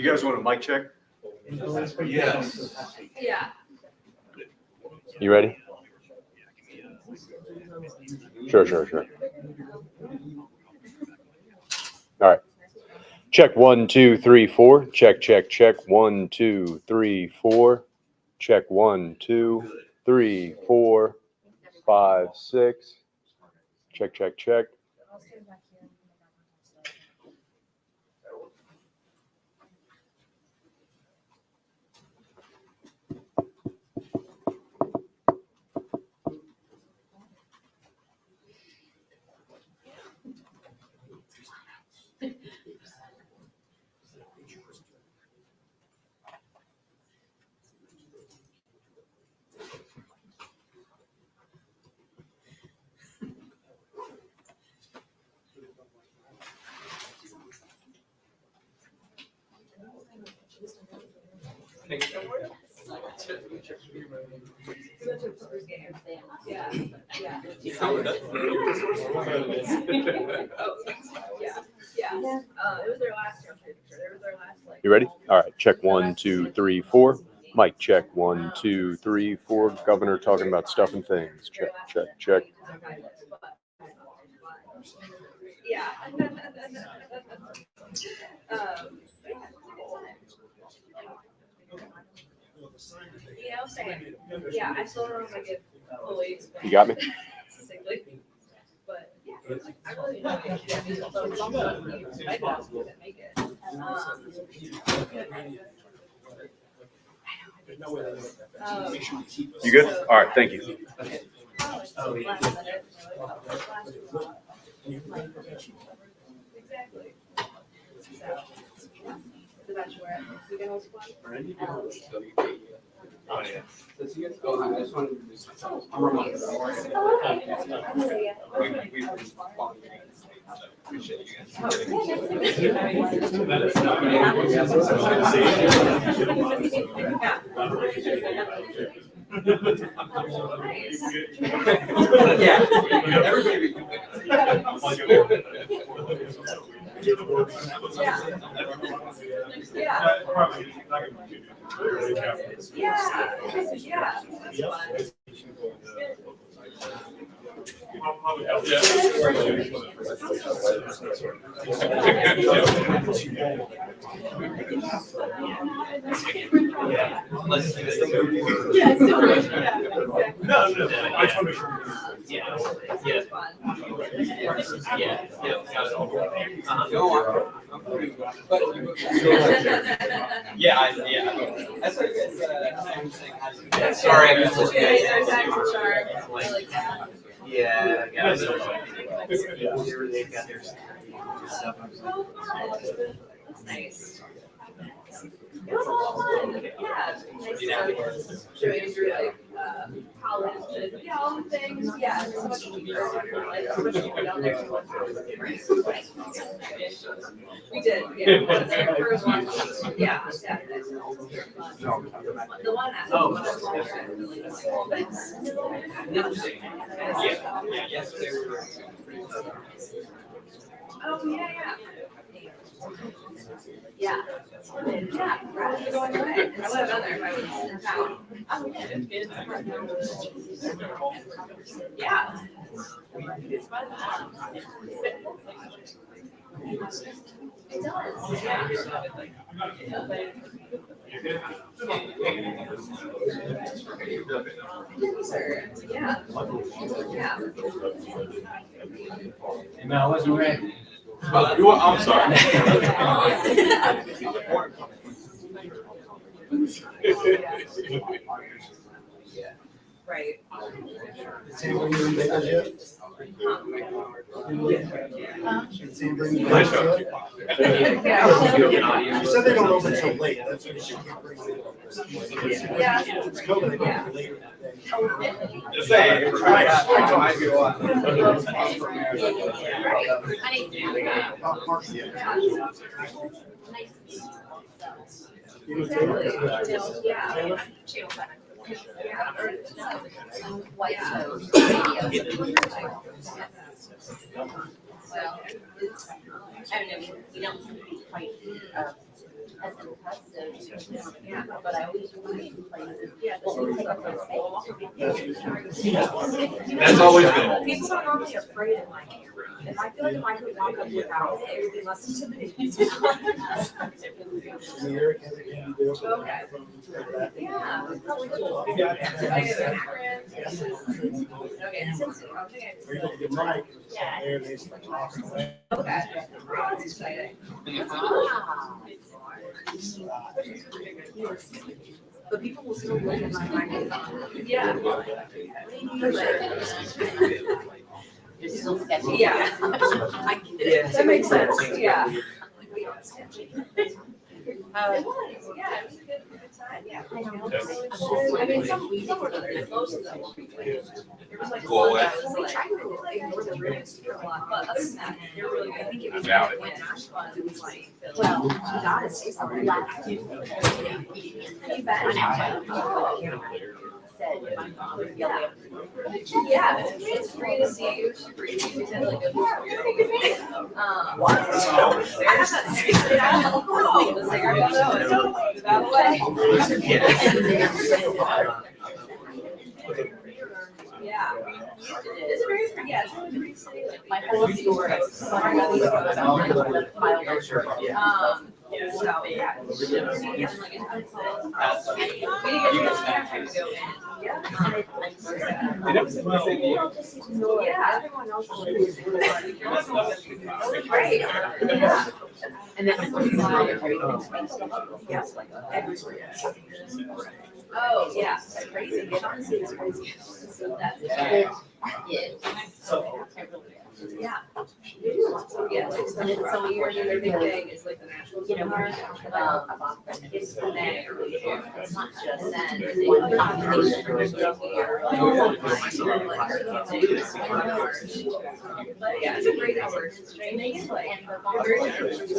You guys want a mic check? Yes. Yeah. You ready? Sure. All right. Check 1, 2, 3, 4. Check. 1, 2, 3, 4. Check 1, 2, 3, 4, 5, 6. Check. Yeah. It was their last year. It was their last like. You ready? All right. Check 1, 2, 3, 4. Mic check 1, 2, 3, 4. Governor talking about stuff and things. Check. Yeah. Same. Yeah, I still don't know if I could fully explain. You got me? Succinctly. But yeah, I really know it. I couldn't make it. You good? All right, thank you. Exactly. The Bachelorette. You can always fly. Oh, yeah. I just wanted to do something. I'm Ramon. Appreciate you Yeah. Everybody. That's what I'm saying. Sorry, I missed Yeah, yeah. They've got their stuff. Nice. It was a lot of fun. Yeah. Nice to show you through like college and all the things. Yeah, it's so much cheaper. Like, especially down there. We did. Yeah. The first one. Yeah. The one after the one that's longer. Oh yeah. Yeah. Yeah. Rather than going away. I would have done there if I was in town. Oh, yeah. It's fun. It does. Yeah. Yeah. Yeah. No, I wasn't ready. I'm sorry. Right. Has anybody been there yet? Nice job. You said they don't open until late. That's what you can't bring it. Yeah. It's COVID, they don't open later that day. Just say, White toast. Well, I don't know, we don't quite, but I always remind places. Yeah. That's always been. People are normally afraid of my camera. If I feel like if I could walk up without it, it would be less intimidating. Okay. Yeah, that's probably cool. I have an acronym. Okay, okay. Or you look at Mike, Yeah. there it is. Okay. Oh, that's exciting. But people will still look at my microphone. Yeah. You're still sketchy. Yeah. I get it. That makes sense, yeah. It was, yeah, it was a good time, yeah. I mean, some were good, most of them were good. There was like one that was like, I really ignore the rooms for a lot, but other than that, they're really good. I think it was Valid. when Ash fun, it was like, Well, you gotta say something. You bet. said my mom was yelling. Yeah, it's free to see you, super easy, we had like a. Yeah. It's a very, yeah, it's really pretty city. My whole story. So, yeah. We didn't get to go in. Yeah, everyone else was great. Yeah. And then. Yes, like everywhere. Oh, yeah, that's crazy. Yeah, honestly, it's crazy. So that's, yeah. Yeah. Yeah, like, so weird, their big thing is like the national. You know, Cinema. It's the neck. It's not just Then that. they One put population. But yeah, it's a great person. Training is like, very interesting.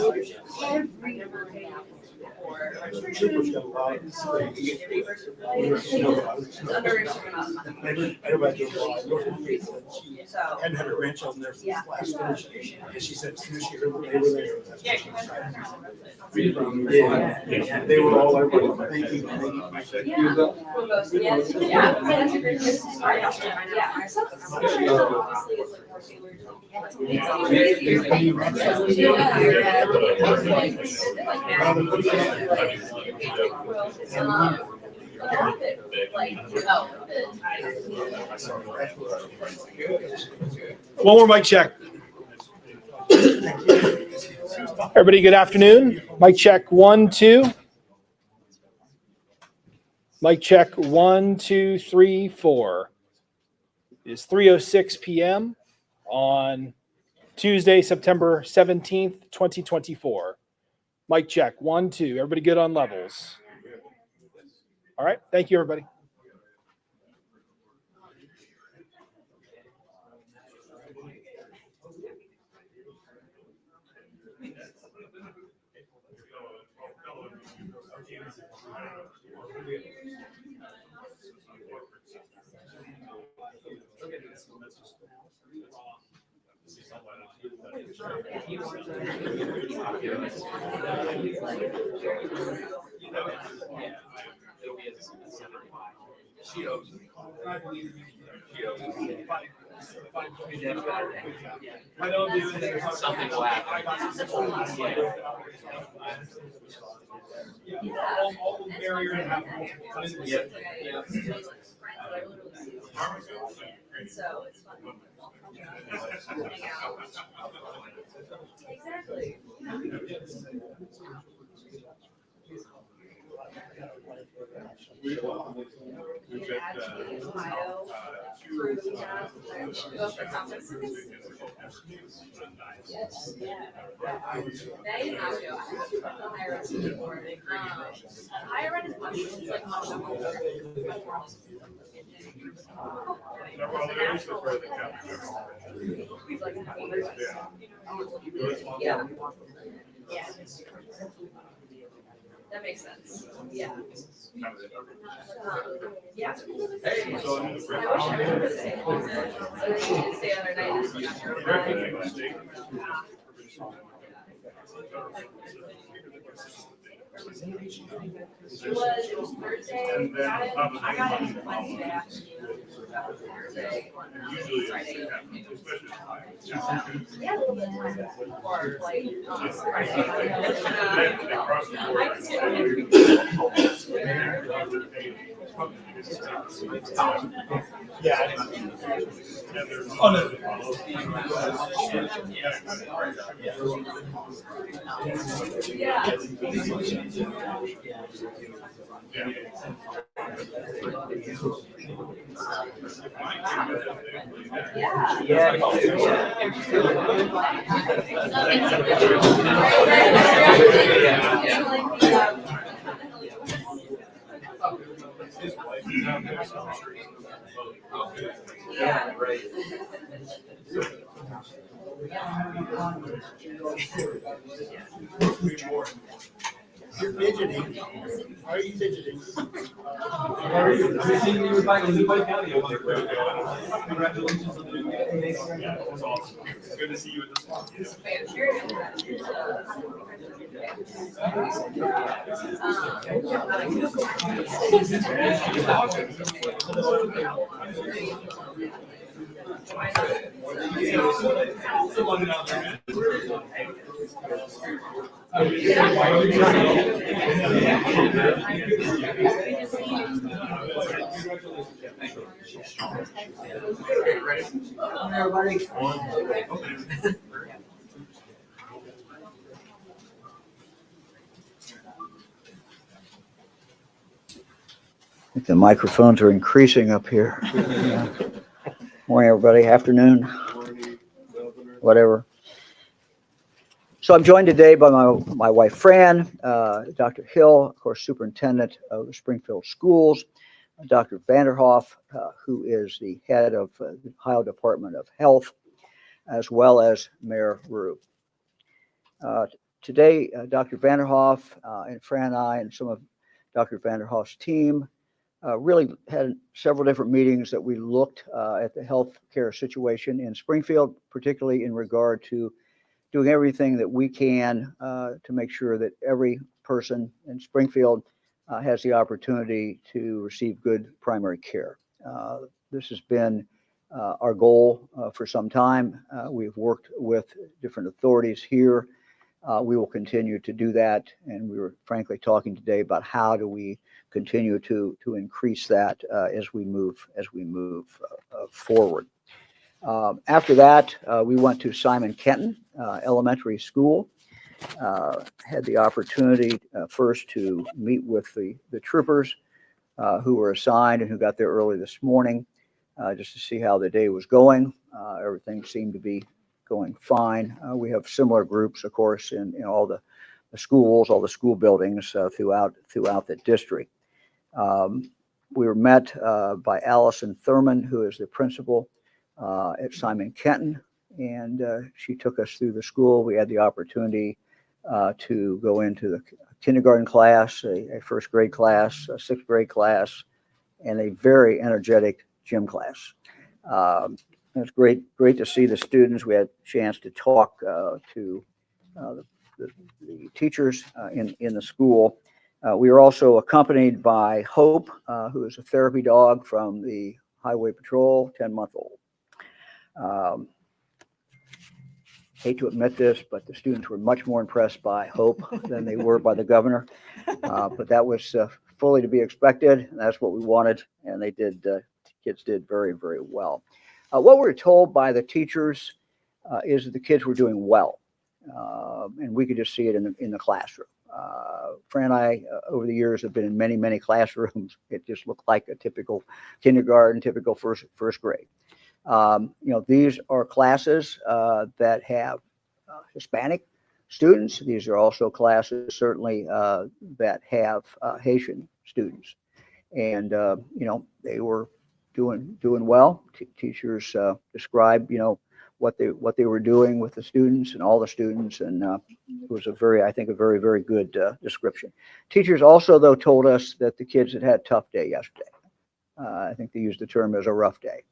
Or. Troopers got a lot of space. Everybody goes, well, I don't think that she So. hadn't had her grandchildren there Yeah. since last Thursday. And she said, as soon as she heard that they were there. That's what she was trying to do. Yeah, they were all, everybody, thank you. Yeah. We'll go see it. Yeah. That's a great place to start. Yeah. Obviously, it's like more tailored. One more mic check. Everybody, good afternoon. Mic check 1, 2. Mic check 1, 2, 3, 4. It is 3:06 p.m. on Tuesday, September 17th, 2024. Mic check 1, 2. Everybody good on levels? All right. Thank you, everybody. Something will happen. So it's fun. Hang out. Exactly. Ohio, Peru, yeah. Go for conferences. Yes, yeah. They did not go. I have to put the higher ed before. Higher ed is much, it's like much more. Yeah. Yeah. That makes sense. Yeah. Yeah. I wish I remember the same one. So they should stay the other night. It was Thursday. I got it Wednesday afternoon. Thursday. Friday. Yeah, a little bit of time. Or like, Yeah, right. You're fidgeting. Why are you fidgeting? I'm seeing you with Michael, Dubai County. Congratulations on the new game. Yeah, that's awesome. It's good to see you at this one. I think the microphones are increasing up here. Yeah. Morning, everybody. Afternoon. Whatever. So I'm joined today by my wife, Fran, Dr. Hill, of course, superintendent of the Springfield Schools, Dr. Vanderhoff, who is the head of the Ohio Department of Health, as well as Mayor Rue. Today, Dr. Vanderhoff and Fran and I and some of Dr. Vanderhoff's team really had several different meetings that we looked at the healthcare situation in Springfield, particularly in regard to doing everything that we can to make sure that every person in Springfield has the opportunity to receive good primary care. This has been our goal for some time. We've worked with different authorities here. We will continue to do that, and we were frankly talking today about how do we continue to increase that as we move forward. After that, we went to Simon Kenton Elementary School. Had the opportunity first to meet with the troopers who were assigned and who got there early this morning, just to see how the day was going. Everything seemed to be going fine. We have similar groups, of course, in all the schools, all the school buildings throughout the district. We were met by Allison Thurman, who is the principal at Simon Kenton, and she took us through the school. We had the opportunity to go into the kindergarten class, a first grade class, a sixth grade class, and a very energetic gym class. It's great to see the students. We had a chance to talk to the teachers in the school. We were also accompanied by Hope, who is a therapy dog from the Highway Patrol, 10-month-old. Hate to admit this, but the students were much more impressed by Hope than they were by the governor. But that was fully to be expected. And that's what we wanted, and they did. Kids did very, very well. What we were told by the teachers is that the kids were doing well, and we could just see it in the classroom. Fran and I, over the years, have been in many, many classrooms. It just looked like a typical kindergarten, typical first grade. These are classes that have Hispanic students. These are also classes, certainly, that have Haitian students. And, they were doing well. Teachers described, what they were doing with the students and all the students. And it was a very, very good description. Teachers also, though, told us that the kids had a tough day yesterday. I think they used the term as a rough day.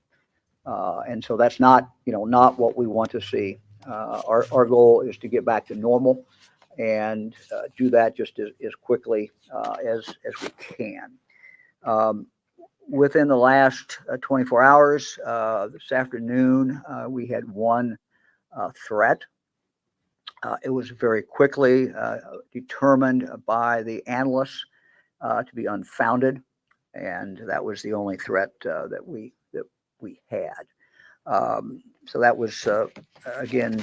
And so that's not what we want to see. Our goal is to get back to normal and do that just as quickly as we can. Within the last 24 hours, this afternoon, we had one threat. It was very quickly determined by the analysts to be unfounded, and that was the only threat that we had. So that was again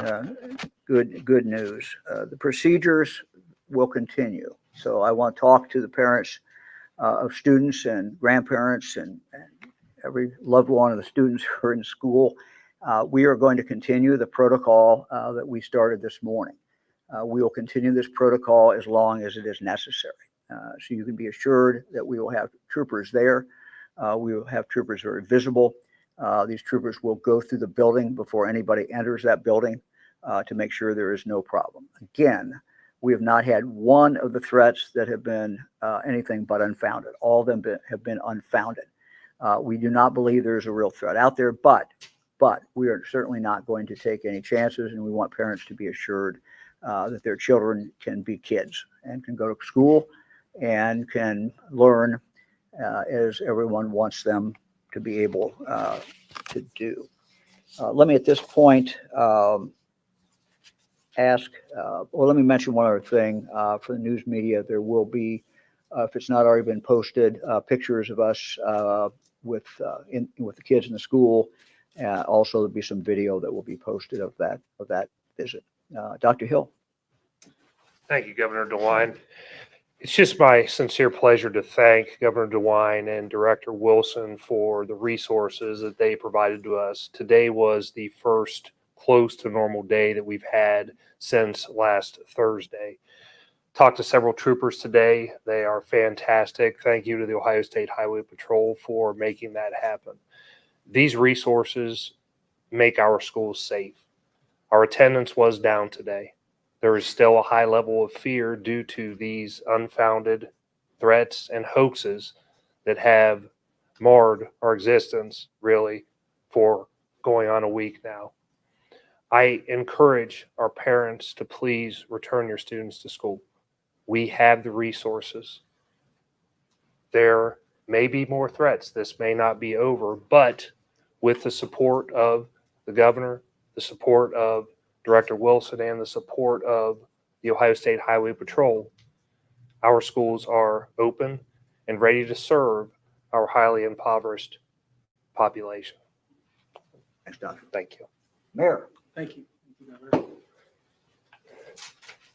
good news. The procedures will continue. So I want to talk to the parents of students and grandparents and every loved one of the students who are in school. We are going to continue the protocol that we started this morning. We will continue this protocol as long as it is necessary. So you can be assured that we will have troopers there. We will have troopers very visible. These troopers will go through the building before anybody enters that building to make sure there is no problem. Again, we have not had one of the threats that have been anything but unfounded. All of them have been unfounded. We do not believe there is a real threat out there, but we are certainly not going to take any chances, and we want parents to be assured that their children can be kids and can go to school and can learn as everyone wants them to be able to do. Let me at this point let me mention one other thing. For the news media, there will be, if it's not already been posted, pictures of us with the kids in the school. Also, there'll be some video that will be posted of that visit. Dr. Hill. Thank you, Governor DeWine. It's just my sincere pleasure to thank Governor DeWine and Director Wilson for the resources that they provided to us. Today was the first close to normal day that we've had since last Thursday. Talked to several troopers today. They are fantastic. Thank you to the Ohio State Highway Patrol for making that happen. These resources make our schools safe. Our attendance was down today. There is still a high level of fear due to these unfounded threats and hoaxes that have marred our existence really for going on a week now. I encourage our parents to please return your students to school. We have the resources. There may be more threats. This may not be over, but with the support of the governor, the support of Director Wilson, and the support of the Ohio State Highway Patrol, our schools are open and ready to serve our highly impoverished population. Thanks, Doctor. Thank you. Mayor. Thank you.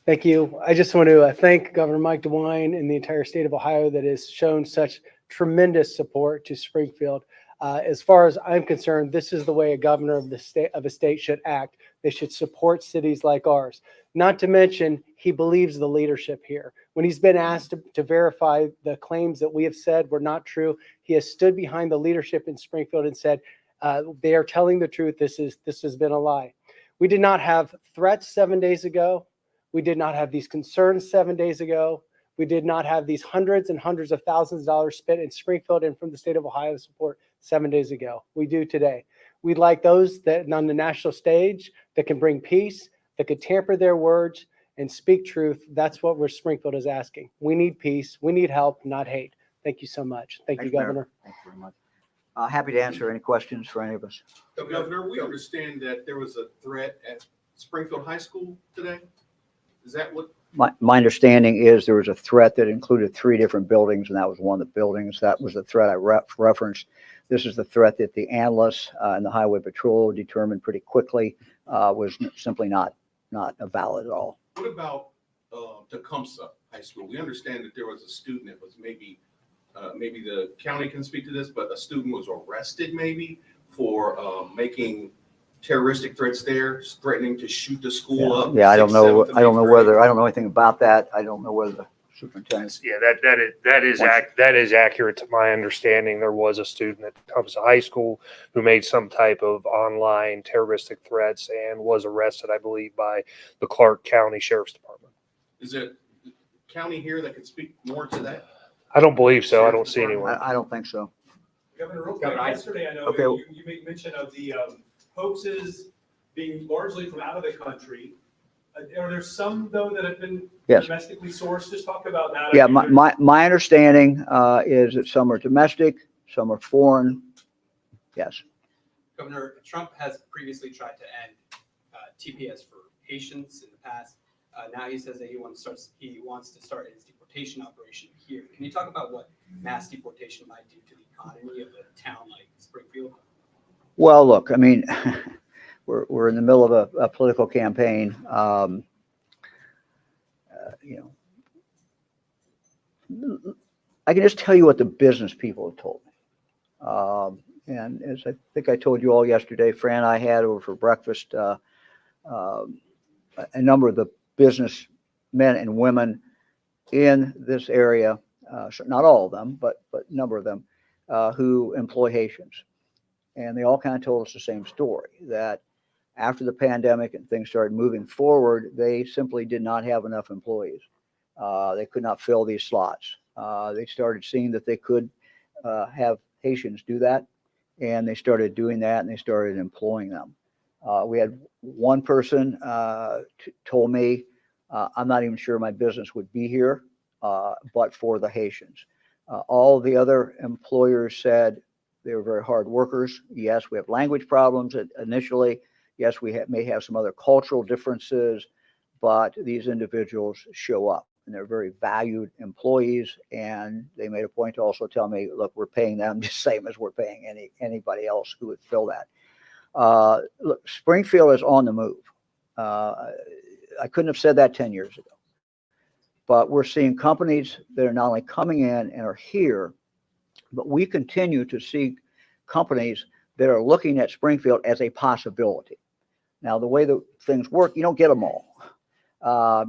Thank you. I just want to thank Governor Mike DeWine and the entire state of Ohio that has shown such tremendous support to Springfield. As far as I'm concerned, this is the way a governor of a state should act. They should support cities like ours. Not to mention, he believes the leadership here. When he's been asked to verify the claims that we have said were not true, he has stood behind the leadership in Springfield and said, they are telling the truth. This has been a lie. We did not have threats 7 days ago. We did not have these concerns 7 days ago. We did not have these hundreds and hundreds of thousands of dollars spent in Springfield and from the state of Ohio to support 7 days ago. We do today. We'd like those that on the national stage that can bring peace, that could tamper their words and speak truth. That's what Springfield is asking. We need peace. We need help, not hate. Thank you so much. Thank you, Governor. Thank you very much. Happy to answer any questions for any of us. Governor, we understand that there was a threat at Springfield High School today. Is that what? My understanding is there was a threat that included 3 different buildings, and that was one of the buildings. That was the threat I referenced. This is the threat that the analysts and the Highway Patrol determined pretty quickly was simply not valid at all. What about Tecumseh High School? We understand that there was a student that was maybe the county can speak to this, but a student was arrested maybe for making terroristic threats there, threatening to shoot the school up. Yeah, I don't know anything about that. I don't know whether the superintendent. Yeah, that is accurate to my understanding. There was a student at Tecumseh High School who made some type of online terroristic threats and was arrested, I believe, by the Clark County Sheriff's Department. Is it county here that could speak more to that? I don't believe so. I don't see anyone. I don't think so. Governor, real quick, yesterday I know Okay. you made mention of the hoaxes being largely from out of the country. Are there some though that have been Yes. domestically sourced? Just talk about that. Yeah, I mean, my understanding is that some are domestic, some are foreign. Yes. Governor Trump has previously tried to end TPS for Haitians in the past. Now he says that he wants to start his deportation operation here. Can you talk about what mass deportation might do to the economy of a town like Springfield? Well, look, I mean, we're in the middle of a political campaign. You know, I can just tell you what the business people have told me. And as I think I told you all yesterday, Fran and I had over for breakfast a number of the business men and women in this area, so not all of them, but a number of them, who employ Haitians. And they all kind of told us the same story, that after the pandemic and things started moving forward, they simply did not have enough employees. They could not fill these slots. They started seeing that they could have Haitians do that, and they started doing that, and they started employing them. We had one person told me, I'm not even sure my business would be here, but for the Haitians. All the other employers said they were very hard workers. Yes, we have language problems initially. Yes, we may have some other cultural differences, but these individuals show up and they're very valued employees. And they made a point to also tell me, look, we're paying them the same as we're paying anybody else who would fill that. Look, Springfield is on the move. I couldn't have said that 10 years ago, but we're seeing companies that are not only coming in and are here, but we continue to see companies that are looking at Springfield as a possibility. Now, the way that things work, you don't get them all.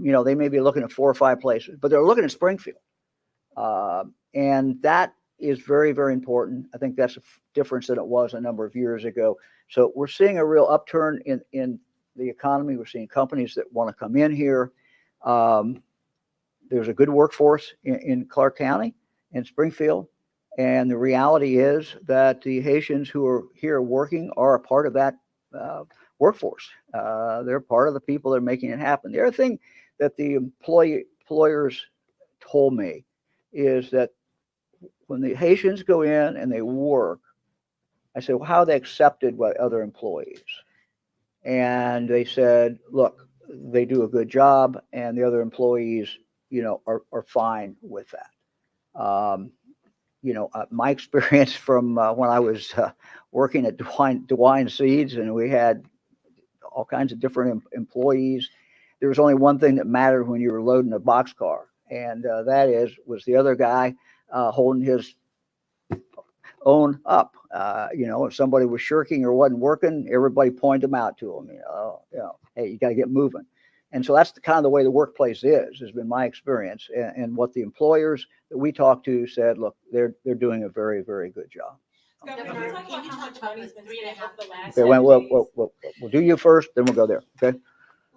You know, they may be looking at 4 or 5 places, but they're looking at Springfield. And that is very, very important. I think that's a difference than it was a number of years ago. So we're seeing a real upturn in the economy. We're seeing companies that want to come in here. There's a good workforce in Clark County, in Springfield. And the reality is that the Haitians who are here working are a part of that workforce. They're part of the people that are making it happen. The other thing that the employers told me is that when the Haitians go in and they work, I said, well, how are they accepted by other employees? And they said, look, they do a good job and the other employees, you know, are fine with that. You know, my experience from when I was working at DeWine Seeds, and we had all kinds of different employees. There was only one thing that mattered when you were loading a boxcar, and that was the other guy holding his own up. You know, if somebody was shirking or wasn't working, everybody pointed them out to him. You know, hey, you got to get moving. And so that's the kind of the way the workplace has been my experience. And what the employers that we talked to said, look, they're doing a very, very good job. Governor, can you talk about the $3.5 Okay, we'll do you first, then we'll go there. Okay.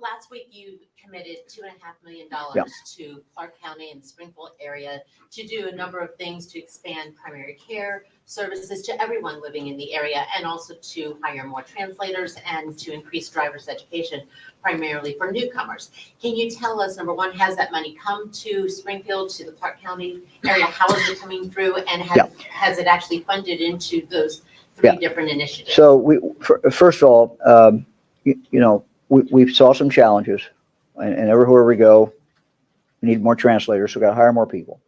Last week, you committed $2.5 million Yeah. to Clark County and Springfield area to do a number of things to expand primary care services to everyone living in the area, and also to hire more translators and to increase driver's education, primarily for newcomers. Can you tell us, number one, has that money come to Springfield, to the Clark County area? How is it coming through? And has it actually funded into those 3 different initiatives? So first of all, you know, we saw some challenges, and everywhere we go, we need more translators, so we got to hire more people.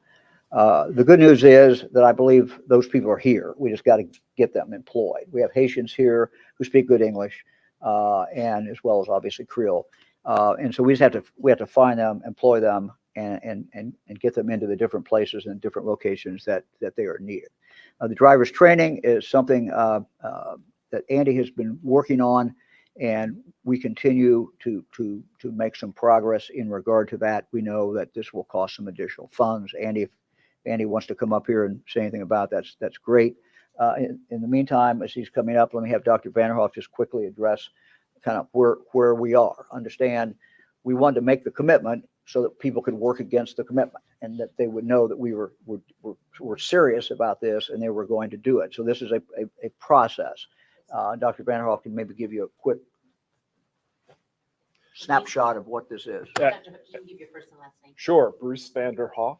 The good news is that I believe those people are here. We just got to get them employed. We have Haitians here who speak good English, and as well as obviously Creole. And so we have to find them, employ them, and get them into the different places and different locations that they are needed. The driver's training is something that Andy has been working on, and we continue to make some progress in regard to that. We know that this will cost some additional funds. Andy, if Andy wants to come up here and say anything about that, that's great. In the meantime, as he's coming up, let me have Dr. Vanderhoff just quickly address kind of where we are. Understand, we wanted to make the commitment so that people could work against the commitment, and that they would know that we were serious about this and they were going to do it. So this is a process. Dr. Vanderhoff can maybe give you a quick snapshot of what this is. Yeah. Dr. Hook, you can give your first and last name. Sure, Bruce Vanderhoff,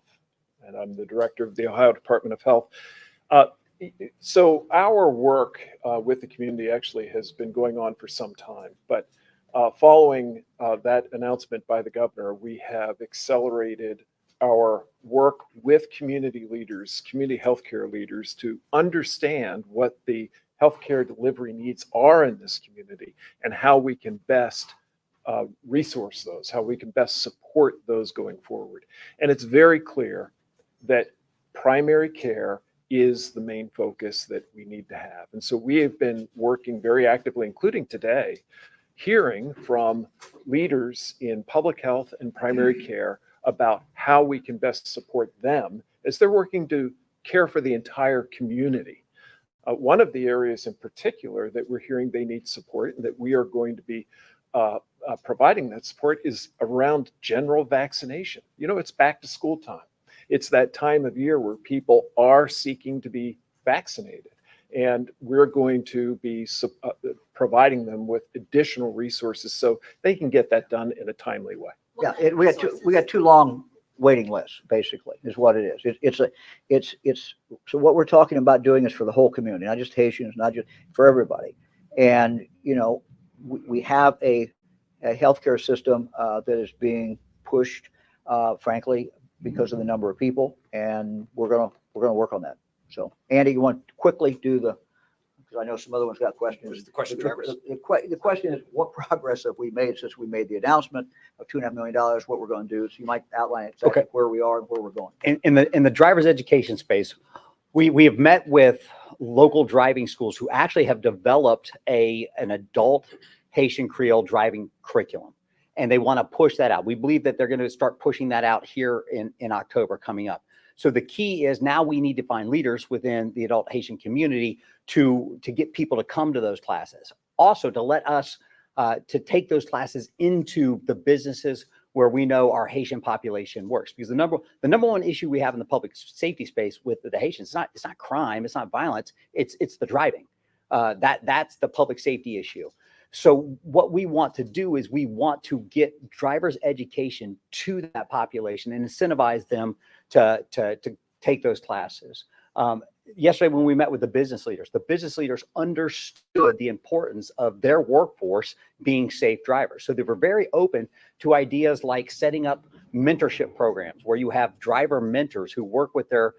and I'm the director of the Ohio Department of Health. Uh, So our work with the community actually has been going on for some time, but following that announcement by the governor, we have accelerated our work with community leaders, community healthcare leaders, to understand what the healthcare delivery needs are in this community and how we can best resource those, how we can best support those going forward. And it's very clear that primary care is the main focus that we need to have. And so we have been working very actively, including today, hearing from leaders in public health and primary care about how we can best support them as they're working to care for the entire community. One of the areas in particular that we're hearing they need support and that we are going to be providing that support is around general vaccination. You know, it's back to school time. It's that time of year where people are seeking to be vaccinated. And we're going to be providing them with additional resources so they can get that done in a timely way. Yeah, we got too long waiting lists, basically, is what it is. So what we're talking about doing is for the whole community, not just Haitians, not just for everybody. And, you know, we have a healthcare system that is being pushed, frankly, because of the number of people, and we're gonna work on that. So, Andy, you want to quickly do because I know some other ones got questions. The question drivers. The question is, what progress have we made since we made the announcement of $2.5 million, what we're going to do? So you might outline exactly where we are and where we're going. In the driver's education space, we have met with local driving schools who actually have developed an adult Haitian Creole driving curriculum, and they want to push that out. We believe that they're going to start pushing that out here in October coming up. So the key is now we need to find leaders within the adult Haitian community to get people to come to those classes. Also to let us to take those classes into the businesses where we know our Haitian population works. Because the number one issue we have in the public safety space with the Haitians, it's not crime, it's not violence, it's the driving. That's the public safety issue. So what we want to do is we want to get driver's education to that population and incentivize them to take those classes. Yesterday, when we met with the business leaders understood the importance of their workforce being safe drivers. So they were very open to ideas like setting up mentorship programs where you have driver mentors who work with their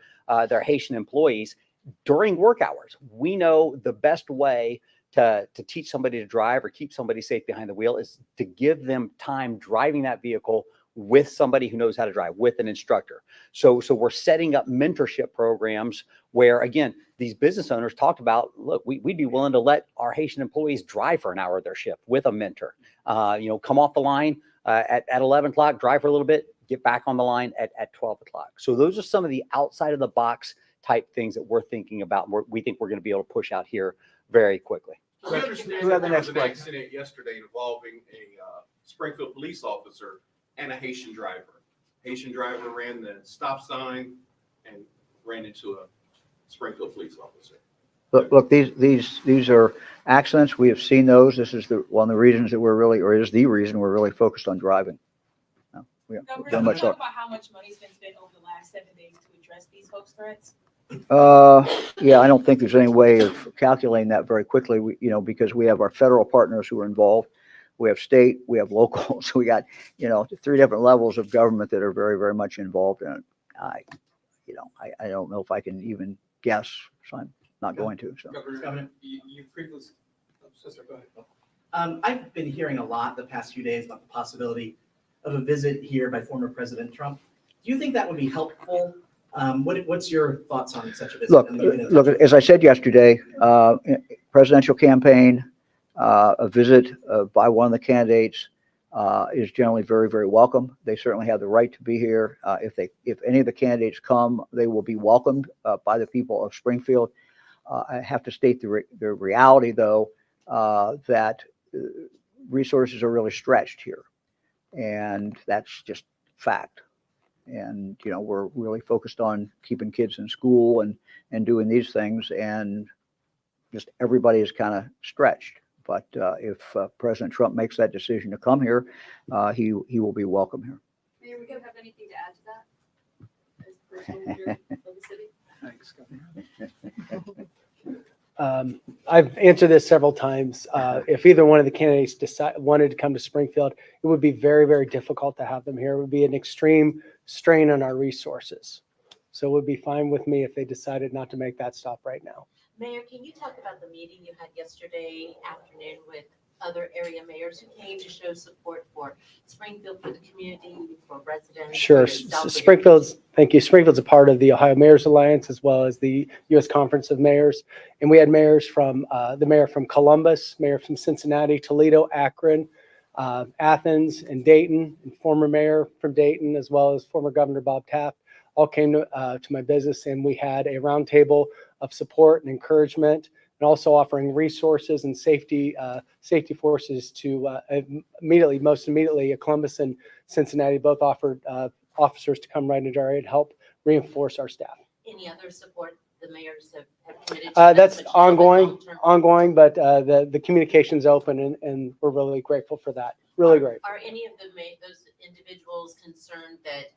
Haitian employees during work hours. We know the best way to teach somebody to drive or keep somebody safe behind the wheel is to give them time driving that vehicle with somebody who knows how to drive, with an instructor. So we're setting up mentorship programs where, again, these business owners talked about, look, we'd be willing to let our Haitian employees drive for an hour of their shift with a mentor. Come off the line at 11 o'clock, drive for a little bit, get back on the line at 12 o'clock. So those are some of the outside of the box type things that we're thinking about. We think we're going to be able to push out here very quickly. We understand that there was an accident yesterday involving a Springfield police officer and a Haitian driver. Haitian driver ran the stop sign and ran into a Springfield police officer. Look, these are accidents. We have seen those. This is one of the reasons that is the reason we're really focused on driving. Governor, can you talk about how much money's been spent over the last 7 days to address these hoax threats? Yeah, I don't think there's any way of calculating that very quickly. Because we have our federal partners who are involved. We have state, we have local. So we got, 3 different levels of government that are very, very much involved in it. I don't know if I can even guess, so I'm not going to. So. Governor, you previously, go ahead. I've been hearing a lot the past few days about the possibility of a visit here by former President Trump. Do you think that would be helpful? What's your thoughts on such a visit? Look, as I said yesterday, presidential campaign, a visit by one of the candidates is generally very, very welcome. They certainly have the right to be here. If any of the candidates come, they will be welcomed by the people of Springfield. I have to state the reality, though, that resources are really stretched here, and that's just fact. And we're really focused on keeping kids in school and doing these things, and just everybody is kind of stretched But if President Trump makes that decision to come here, he will be welcome here. Mayor, we don't have anything to add to that? As personal leader of the city? Thanks, Governor. I've answered this several times. If either one of the candidates wanted to come to Springfield, it would be very, very difficult to have them here. It would be an extreme strain on our resources. So it would be fine with me if they decided not to make that stop right now. Mayor, can you talk about the meeting you had yesterday afternoon with other area mayors who came to show support for Springfield, for the community, for residents? Sure. for yourself, for your Springfield's, thank you. Springfield's a part of the Ohio Mayors Alliance as well as the U.S. Conference of Mayors. And we had mayors from the mayor from Columbus, mayor from Cincinnati, Toledo, Akron, Athens, and Dayton, and former mayor from Dayton, as well as former Governor Bob Taft, all came to my business. And we had a roundtable of support and encouragement, and also offering resources and safety forces to most immediately, Columbus and Cincinnati both offered officers to come right into our area to help reinforce our staff. Any other support the mayors have committed to? That's ongoing, but the communication's open, and we're really grateful for that. Really grateful. Are any of those individuals concerned that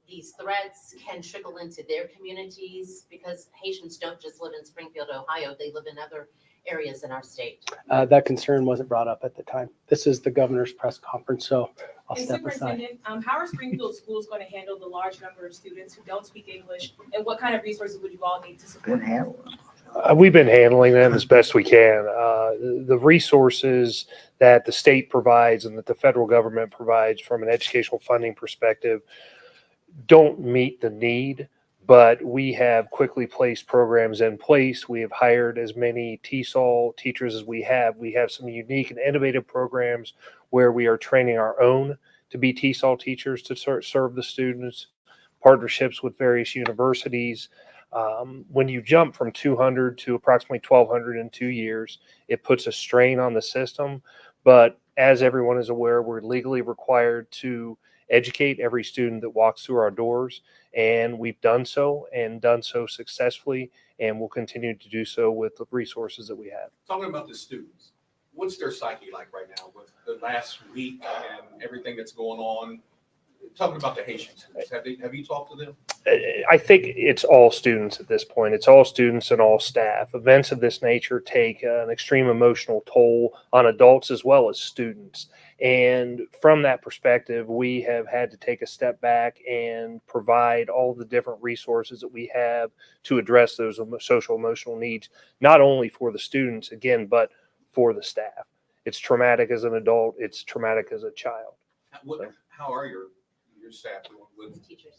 these threats can trickle into their communities? Because Haitians don't just live in Springfield, Ohio, they live in other areas in our state. That concern wasn't brought up at the time. This is the governor's press conference, so I'll And step aside. Superintendent, how are Springfield schools going to handle the large number of students who don't speak English? And what kind of resources would you all need to support? We've been handling them as best we can. The resources that the state provides and that the federal government provides from an educational funding perspective don't meet the need, but we have quickly placed programs in place. We have hired as many TESOL teachers as we have. We have some unique and innovative programs where we are training our own to be TESOL teachers to serve the students, partnerships with various universities. When you jump from 200 to approximately 1,200 in 2 years, it puts a strain on the system. But as everyone is aware, we're legally required to educate every student that walks through our doors, and we've done so successfully, and we'll continue to do so with the resources that we have. Talking about the students, what's their psyche like right now with the last week and everything that's going on? Talking about the Haitian students, have you talked to them? I think it's all students at this point. It's all students and all staff. Events of this nature take an extreme emotional toll on adults as well as students. And from that perspective, we have had to take a step back and provide all the different resources that we have to address those social emotional needs, not only for the students, again, but for the staff. It's traumatic as an adult. It's traumatic as a child. How are your staff doing with Teachers.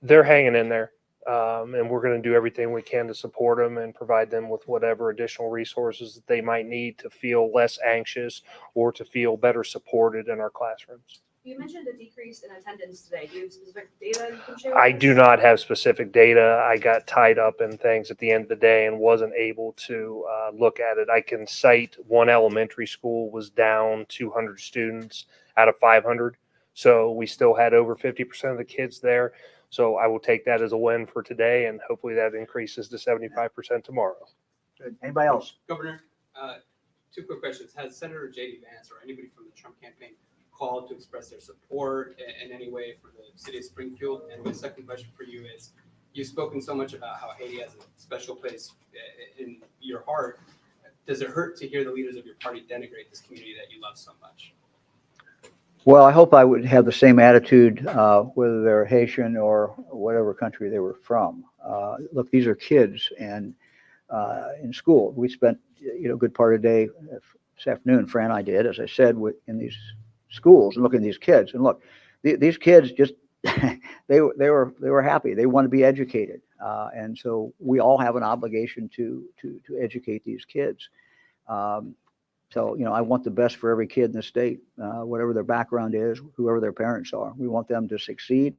They're hanging in there. And we're going to do everything we can to support them and provide them with whatever additional resources that they might need to feel less anxious or to feel better supported in our classrooms. You mentioned a decrease in attendance today. Do you have specific data you can share? I do not have specific data. I got tied up in things at the end of the day and wasn't able to look at it. I can cite one elementary school was down 200 students out of 500. So we still had over 50% of the kids there. So I will take that as a win for today, and hopefully that increases to 75% tomorrow. Good. Anybody else? Governor, two quick questions. Has Senator J.D. Vance or anybody from the Trump campaign called to express their support in any way for the city of Springfield? And my second question for you is, you've spoken so much about how Haiti has a special place in your heart. Does it hurt to hear the leaders of your party denigrate this community that you love so much? Well, I hope I would have the same attitude, whether they're Haitian or whatever country they were from. Look, these are kids, and in school, we spent a good part of the day this afternoon. Fran and I did, as I said, in these schools and looking at these kids. And look, these kids just they were happy. They want to be educated, and so we all have an obligation to educate these kids. So, I want the best for every kid in the state, whatever their background is, whoever their parents are. We want them to succeed.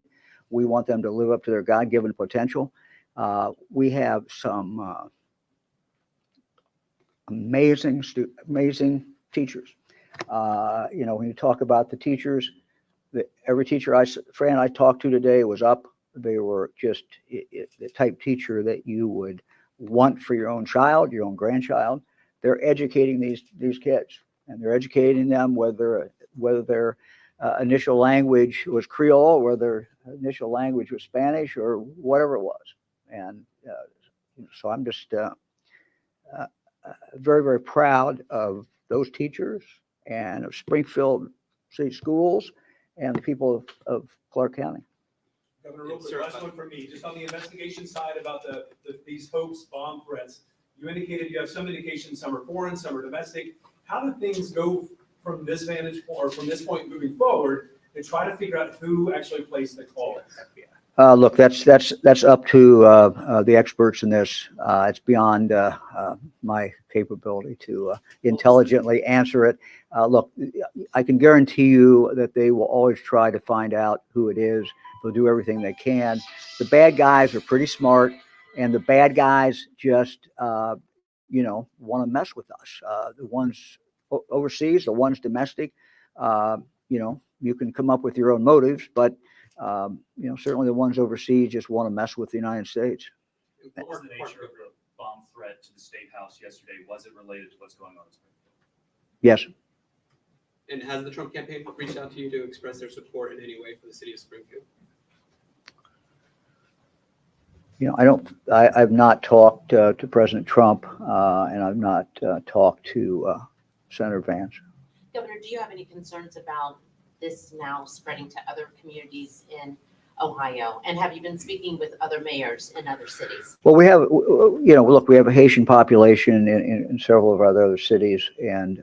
We want them to live up to their God-given potential. We have some amazing teachers. When you talk about the teachers, every teacher Fran and I talked to today was up. They were just the type teacher that you would want for your own child, your own grandchild. they're educating these kids, and they're educating them whether their initial language was Creole, whether their initial language was Spanish, or whatever it was. And so I'm just very, very proud of those teachers and of Springfield City Schools and the people of Clark County. Governor, real quick, last one from me, just on the investigation side about these hoax bomb threats. You indicated you have some indications, some are foreign, some are domestic. How do things go from this vantage point, or from this point moving forward, to try to figure out who actually placed the call? Look, that's up to the experts in this. It's beyond my capability to intelligently answer it. Look, I can guarantee you that they will always try to find out who it is. They'll do everything they can. The bad guys are pretty smart, and the bad guys just, want to mess with us. The ones overseas, the ones domestic, you can come up with your own motives, but certainly the ones overseas just want to mess with the United States. What was the nature of the bomb threat to the State House yesterday? Was it related to what's going on in Springfield? Yes. And has the Trump campaign reached out to you to express their support in any way for the city of Springfield? I've not talked to President Trump, and I've not talked to Senator Vance. Governor, do you have any concerns about this now spreading to other communities in Ohio? And have you been speaking with other mayors in other cities? Well, we have, look, we have a Haitian population in several of our other cities, and,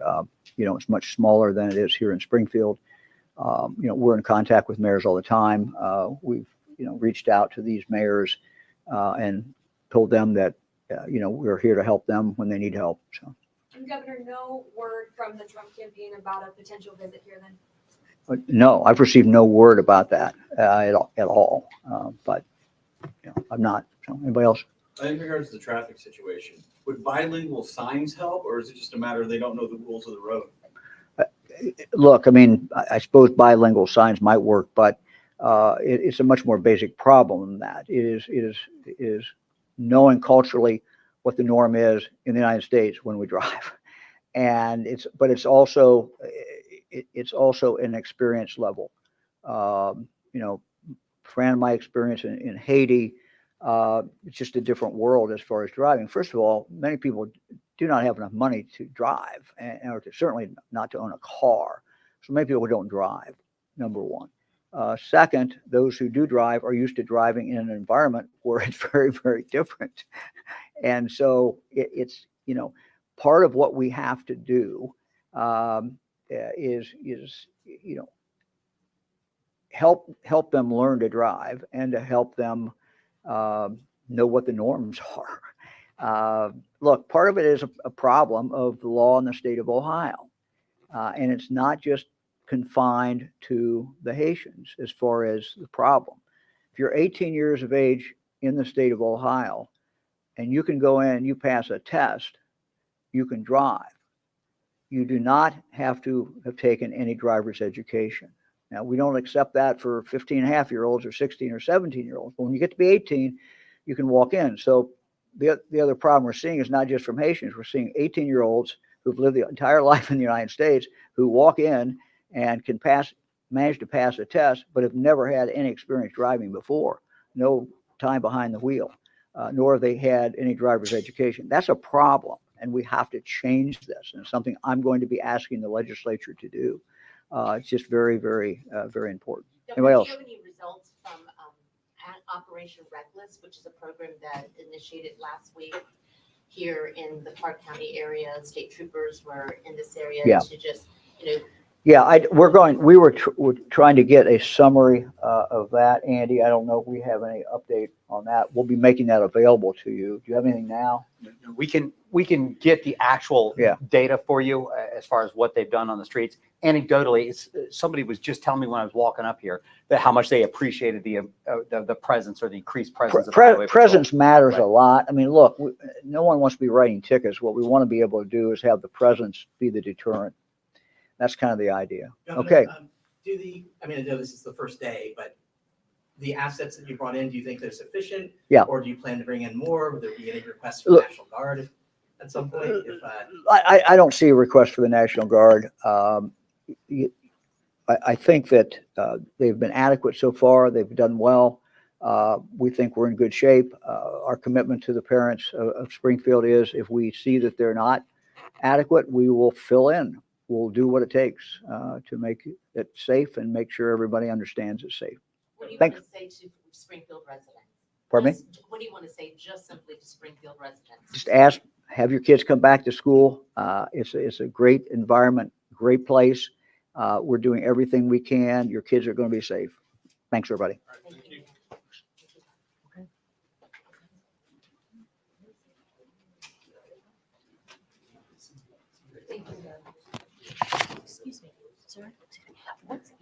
it's much smaller than it is here in Springfield. We're in contact with mayors all the time. We've, reached out to these mayors and told them that, we're here to help them when they need help. So. And Governor, no word from the Trump campaign about a potential visit here then? No, I've received no word about that at all. But I'm not. So anybody else? In regards to the traffic situation, would bilingual signs help, or is it just a matter of they don't know the rules of the road? Look, I suppose bilingual signs might work, but it's a much more basic problem than that. It is knowing culturally what the norm is in the United States when we drive, and it's also an experience level. Fran, my experience in Haiti, it's just a different world as far as driving. First of all, many people do not have enough money to drive, or certainly not to own a car. So many people don't drive, number one. Second, those who do drive are used to driving in an environment where it's very, very different. And so it's, part of what we have to do is help them learn to drive and to help them know what the norms are. Look, part of it is a problem of the law in the state of Ohio. And it's not just confined to the Haitians as far as the problem. If you're 18 years of age in the state of Ohio and you can go in and you pass a test, you can drive. You do not have to have taken any driver's education. Now, we don't accept that for 15-and-a-half-year-olds or 16 or 17-year-olds. But when you get to be 18, you can walk in. So the other problem we're seeing is not just from Haitians. We're seeing 18-year-olds who've lived the entire life in the United States who walk in and can manage to pass a test, but have never had any experience driving before. No time behind the wheel, nor have they had any driver's education. That's a problem, and we have to change this. And it's something I'm going to be asking the legislature to do. It's just very, very, very important. Anybody else? Do you have any results from Operation Reckless, which is a program that initiated last week here in the Clark County area? State troopers were in this area to just, Yeah, we were trying to get a summary of that, Andy. I don't know if we have any update on that. We'll be making that available to you. Do you have anything now? We can get the actual data for you as far as what they've done on the streets. Anecdotally, somebody was just telling me when I was walking up here that how much they appreciated the presence or the increased presence. Presence matters a lot. Look, no one wants to be writing tickets. What we want to be able to do is have the presence be the deterrent. That's kind of the idea. Governor, Okay. I know this is the first day, but the assets that you brought in, do you think they're sufficient? Yeah. Or do you plan to bring in more? Would there be any requests from the National Guard? at some point? If, I don't see a request for the National Guard. I think that they've been adequate so far. They've done well. We think we're in good shape. Our commitment to the parents of Springfield is if we see that they're not adequate, we will fill in. We'll do what it takes to make it safe and make sure everybody understands it's safe. What do you Thanks. want to say to Springfield residents? Pardon me? What do you want to say just simply to Springfield residents? Just have your kids come back to school. It's a great environment, great place. We're doing everything we can. Your kids are going to be safe. Thanks, everybody. Thank you. Excuse me, sir. What's